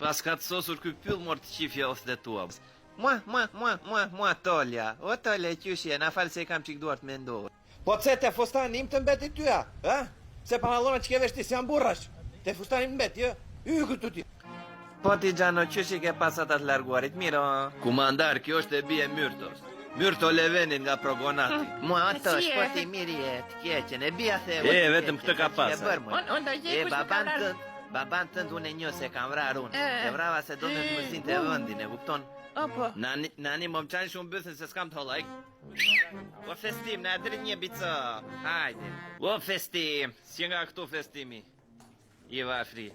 Pas ka të sosur ky pyll mor të qifja ose dhe tua. Mua tolja. O tolja qyshje, na falë se i kam qik duart me ndohë. Po ce te fustanim të mbeti tyja, ha? Se panallona që ke veshti si janë burrash. Te fustanim mbeti, jo? Këtu ti. Po ti Gjano, qysh i ke pasat atë larguarit, miro? Kumandar, kjo është e bie Myrtos. Myrto Levenin nga Progonati. Mua ato është po ti mirë jetë, kjeqen, e bia the. Vetëm këtë ka pasat. Baban tënd unë e një se kam vrar unë. E vrava se do me të mërzin të vëndin, e kupton? Opo. Nani më qani shumë bëthën se s'kam të hollajk. O festim, na dri një bico. Hajde. O festim, si nga këtu festimi. I vafri.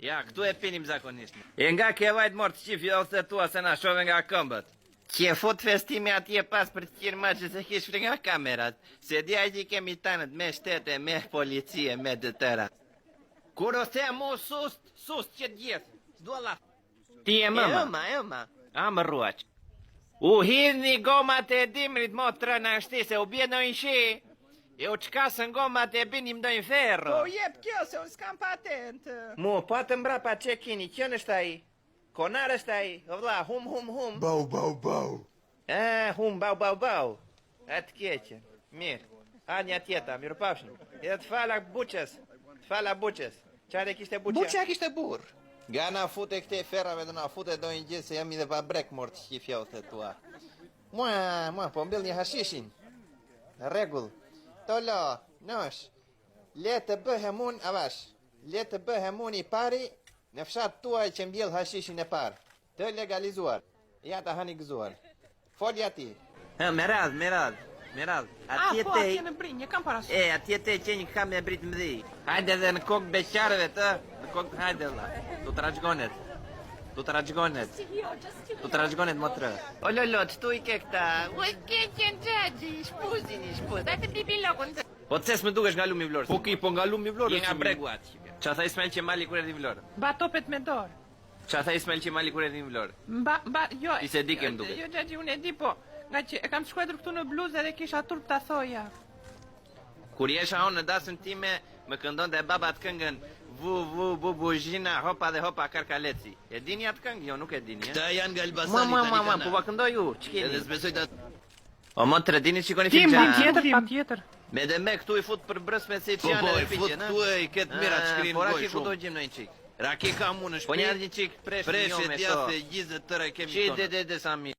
Ja, këtu e pinim zakonisht. E nga ke vajt mor të qif jo se tua se na shove nga këmbët. Që fut festimi atje pas për të qirë ma që se kish fri nga kamerat. Se dja që kemi tanët me shtete, me policie, me dëtëra. Kur o the mo sust që t'gjetë, s'dua la. Ti e mëma. A më ruaq. U hidhni gomat e dimrit mo të rëna shti se u bje në inshi. E u qkasën gomat e binim dojnë ferro. Po jep kjo se unë s'kam patent. Mu, po të mbra pa që kini, qënë është ai? Konar është ai, o vla, hum. Bau. Hum, bau. E të keqen, mirë. Anja tjeta, mirë pafshim. E të fala buqes. Qare kishte buqja? Buqja kishte burr. Nga na fute këte ferrave dhe na fute dojnë gjithë se jam i dhe pa brek mor të qifja o të tua. Mua, po mbill një hashishin. Regull. Tolo, nosh. Le të bëhem unë, avash. Le të bëhem unë i pari në fshat tuaj që mbjell hashishin e parë. Të legalizuar. Ja të hani gëzuar. Folja ti. Me radh. Po, atje në brinjë, kam parasysh. Atje te që një kam e brit mëdhi. Hajde dhe në kokë beqarëve të. Në kokë, hajde la. Tu të rajgonet, motrë. O lolo, që tu i ke këta? Oj, keqen gjaxhi, shpuz. Daj të blipi lokun të. Po të ses më dukesh nga lumi vlorë. Po ki, po nga lumi vlorë. Je nga breguat. Qa tha Ismail që mali kur erdi vlorë? Ba topet me dorë. Qa tha Ismail që mali kur erdi vlorë? Jo. I se di kem duket. Jo, gjaxhi, unë e di po. Nga që e kam shkuetur këtu në bluzë dhe kisha turp ta thoja. Kur jesha unë në dasën time, më këndon dhe babat këngën vu buzhina hopa dhe hopa karkaleci. E dini atë këngë? Jo, nuk e dini. Ta janë nga Elbasani Mua, po va këndoj ju, që keni? Edhe s'besoj ta... O mo të redini që koni Tim, fiqja. pa tjetër. Me dhe me këtu i fut për brësme si që janë Po, edhe i fut fiqja, tu e i ketë mira të shkrinë Po goj raki ku do shumë. gjim në një qik. Raki ka mu në Po shpi. një një qik presh Preshe një me tja to. se gjizët tëra kemi Qi tonë. dhe sa mi.